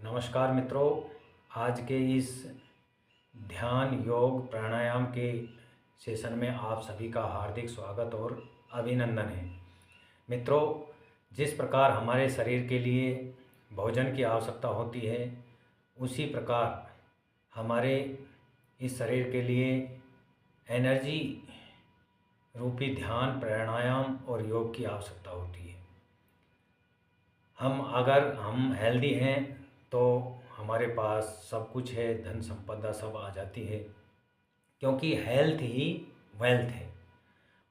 नमस्कार मित्रों। आज के इस ध्यान योग प्राणायाम के सेशन में आप सभी का हार्दिक स्वागत और अभिनंदन है। मित्रों, जिस प्रकार हमारे शरीर के लिए भोजन की आवश्यकता होती है, उसी प्रकार हमारे इस शरीर के लिए एनर्जी रूपी ध्यान प्राणायाम और योग की आवश्यकता होती है। अगर हम हेल्दी हैं तो हमारे पास सब कुछ है, धन संपदा सब आ जाती है, क्योंकि हेल्थ ही वेल्थ है।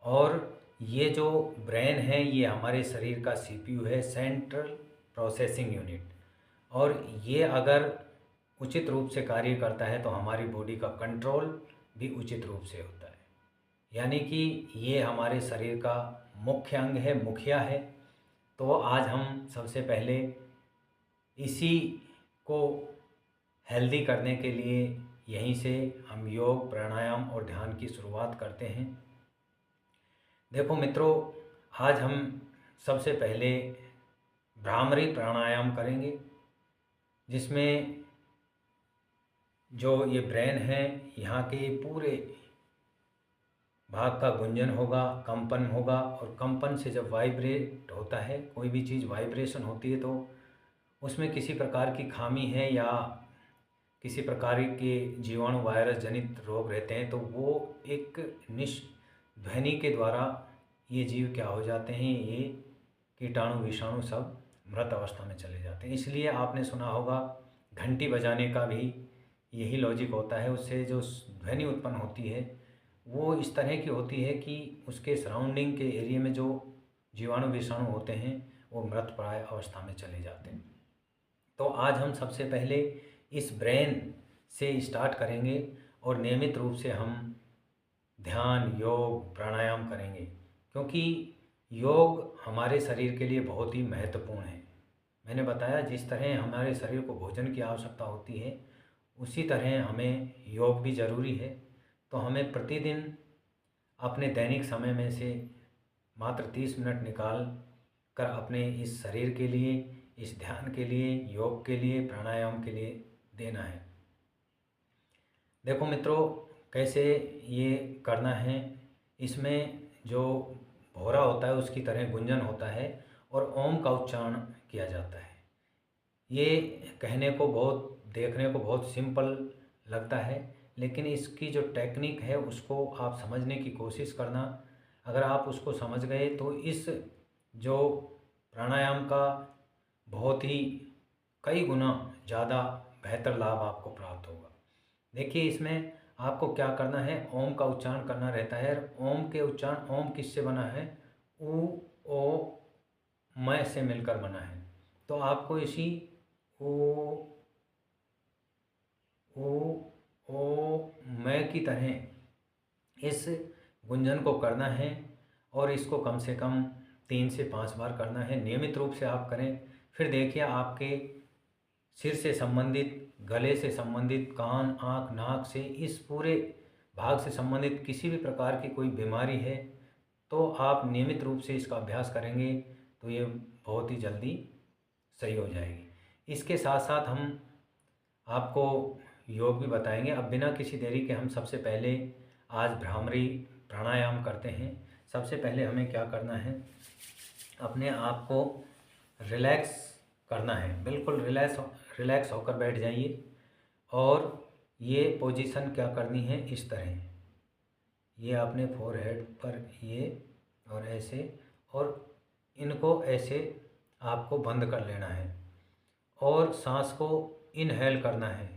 और ये जो ब्रेन है ये हमारे शरीर का सीपीयू है, सेंट्रल प्रोसेसिंग यूनिट। और ये अगर उचित रूप से कार्य करता है तो हमारी बॉडी का कंट्रोल भी उचित रूप से होता है। यानी कि ये हमारे शरीर का मुख्य अंग है, मुखिया है। तो आज हम सबसे पहले इसी को हेल्दी करने के लिए यहीं से हम योग प्राणायाम और ध्यान की शुरुआत करते हैं। देखो मित्रों, आज हम सबसे पहले भ्रामरी प्राणायाम करेंगे, जिसमें जो ये ब्रेन है यहाँ के पूरे भाग का गुंजन होगा, कंपन होगा। और कंपन से जब वाइब्रेट होता है, कोई भी चीज़ वाइब्रेशन होती है, तो उसमें किसी प्रकार की खामी है या किसी प्रकार के जीवाणु वायरस जनित रोग रहते हैं, तो वो एक ध्वनि के द्वारा ये जीव क्या हो जाते हैं, ये कीटाणु विषाणु सब मृत अवस्था में चले जाते हैं। इसलिए आपने सुना होगा घंटी बजाने का भी यही लॉजिक होता है। उससे जो ध्वनि उत्पन्न होती है वो इस तरह की होती है कि उसके सराउंडिंग के एरिया में जो जीवाणु विषाणु होते हैं वो मृत प्राय अवस्था में चले जाते हैं। तो आज हम सबसे पहले इस ब्रेन से स्टार्ट करेंगे और नियमित रूप से हम ध्यान योग प्राणायाम करेंगे, क्योंकि योग हमारे शरीर के लिए बहुत ही महत्वपूर्ण है। मैंने बताया जिस तरह हमारे शरीर को भोजन की आवश्यकता होती है, उसी तरह हमें योग भी ज़रूरी है। तो हमें प्रतिदिन अपने दैनिक समय में से मात्र 30 मिनट निकाल कर अपने इस शरीर के लिए, इस ध्यान के लिए, योग के लिए, प्राणायाम के लिए देना है। देखो मित्रों, कैसे ये करना है। इसमें जो भौरा होता है उसकी तरह गुंजन होता है और ओम का उच्चारण किया जाता है। ये कहने को देखने को बहुत सिंपल लगता है, लेकिन इसकी जो टेक्निक है उसको आप समझने की कोशिश करना। अगर आप उसको समझ गए तो इस जो प्राणायाम का बहुत ही कई गुना ज़्यादा बेहतर लाभ आपको प्राप्त होगा। देखिए, इसमें आपको क्या करना है, ओम का उच्चारण करना रहता है। ओम के उच्चारण, ओम किससे बना है, उ ओ मैं से मिलकर बना है। तो आपको इसी ओ मैं की तरह इस गुंजन को करना है और इसको कम से कम 3 से 5 बार करना है। नियमित रूप से आप करें, फिर देखिए आपके सिर से संबंधित, गले से संबंधित, कान, आँख, नाक से इस पूरे भाग से संबंधित किसी भी प्रकार की कोई बीमारी है तो आप नियमित रूप से इसका अभ्यास करेंगे तो ये बहुत ही जल्दी सही हो जाएगी। इसके साथ साथ हम आपको योग भी बताएंगे। अब बिना किसी देरी के हम सबसे पहले आज भ्रामरी प्राणायाम करते हैं। सबसे पहले हमें क्या करना है, अपने आप को रिलैक्स करना है। बिल्कुल रिलैक्स होकर बैठ जाइए और ये पोजीशन क्या करनी है, इस तरह ये अपने फोरहेड पर ये और ऐसे, और इनको ऐसे आपको बंद कर लेना है और सांस को इनहेल करना है,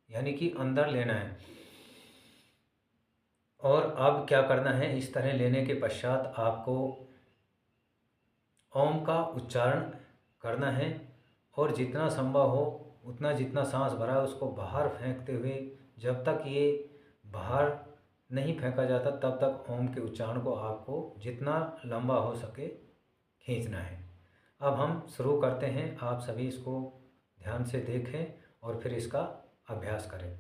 यानी कि अंदर लेना है। और अब क्या करना है, इस तरह लेने के पश्चात आपको ओम का उच्चारण करना है और जितना संभव हो उतना, जितना सांस भरा है उसको बाहर फेंकते हुए, जब तक ये बाहर नहीं फेंका जाता तब तक ओम के उच्चारण को आपको जितना लंबा हो सके खींचना है। अब हम शुरू करते हैं। आप सभी इसको ध्यान से देखें और फिर इसका अभ्यास करें।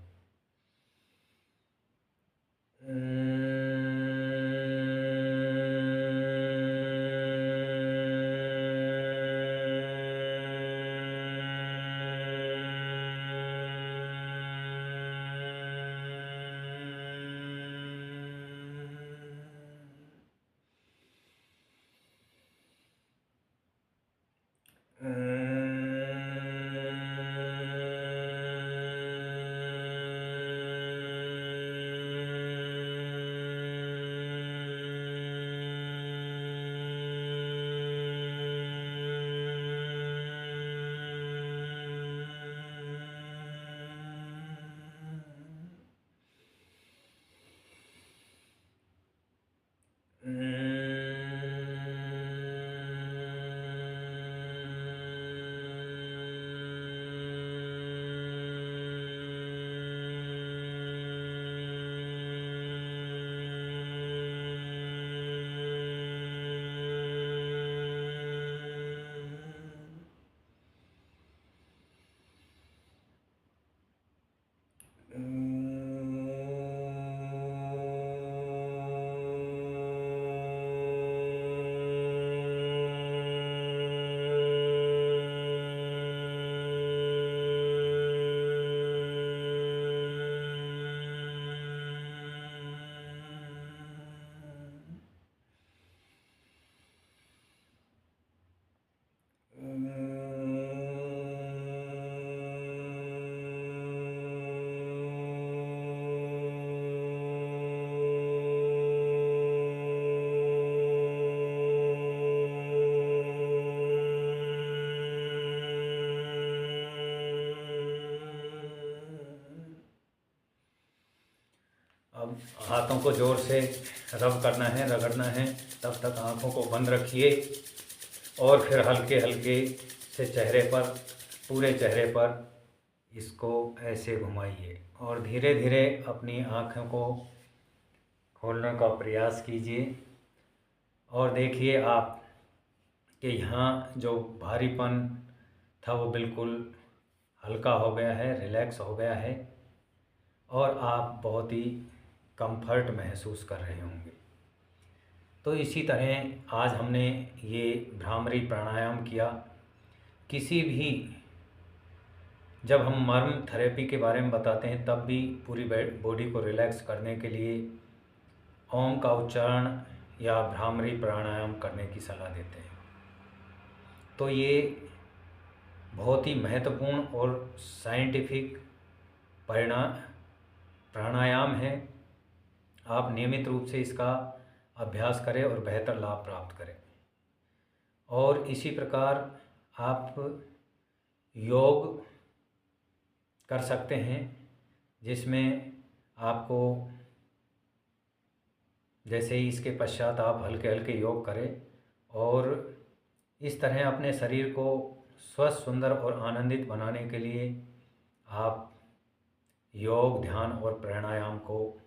हाथों को ज़ोर से रब करना है, रगड़ना है। तब तक आँखों को बंद रखिए और फिर हल्के हल्के से चेहरे पर, पूरे चेहरे पर इसको ऐसे घुमाइए और धीरे धीरे अपनी आँखों को खोलने का प्रयास कीजिए। और देखिए आप कि यहाँ जो भारीपन था वो बिल्कुल हल्का हो गया है, रिलैक्स हो गया है और आप बहुत ही कंफर्ट महसूस कर रहे होंगे। तो इसी तरह आज हमने ये भ्रामरी प्राणायाम किया। किसी भी, जब हम मर्म थेरेपी के बारे में बताते हैं तब भी पूरी बॉडी को रिलैक्स करने के लिए ओम का उच्चारण या भ्रामरी प्राणायाम करने की सलाह देते हैं। तो ये बहुत ही महत्वपूर्ण और साइंटिफिक प्राणायाम है। आप नियमित रूप से इसका अभ्यास करें और बेहतर लाभ प्राप्त करें। और इसी प्रकार आप योग कर सकते हैं, जिसमें आपको जैसे ही इसके पश्चात आप हल्के हल्के योग करें और इस तरह अपने शरीर को स्वस्थ, सुंदर और आनंदित बनाने के लिए आप योग, ध्यान और प्राणायाम को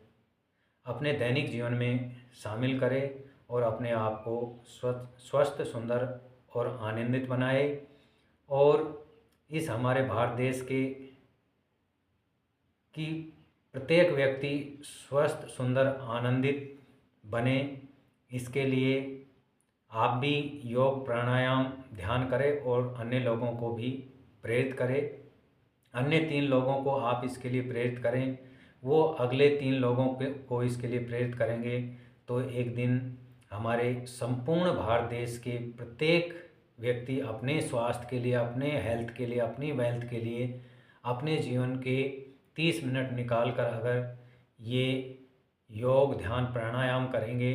अपने दैनिक जीवन में शामिल करें और अपने आप को स्वस्थ, सुंदर और आनंदित बनाए। और इस हमारे भारत देश की प्रत्येक व्यक्ति स्वस्थ, सुंदर, आनंदित बने, इसके लिए आप भी योग, प्राणायाम, ध्यान करें और अन्य लोगों को भी प्रेरित करें। अन्य 3 लोगों को आप इसके लिए प्रेरित करें, वो अगले 3 लोगों को इसके लिए प्रेरित करेंगे। तो एक दिन हमारे संपूर्ण भारत देश के प्रत्येक व्यक्ति अपने स्वास्थ्य के लिए, अपने हेल्थ के लिए, अपनी वेल्थ के लिए अपने जीवन के 30 मिनट निकाल कर अगर ये योग, ध्यान, प्राणायाम करेंगे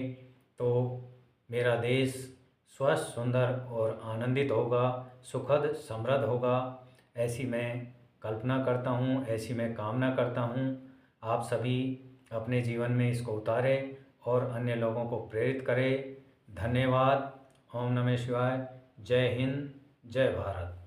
तो मेरा देश स्वस्थ, सुंदर और आनंदित होगा, सुखद, समृद्ध होगा। ऐसी मैं कल्पना करता हूँ, ऐसी मैं कामना करता हूँ। आप सभी अपने जीवन में इसको उतारें और अन्य लोगों को प्रेरित करें। धन्यवाद। ओम नमः शिवाय। जय हिंद, जय भारत।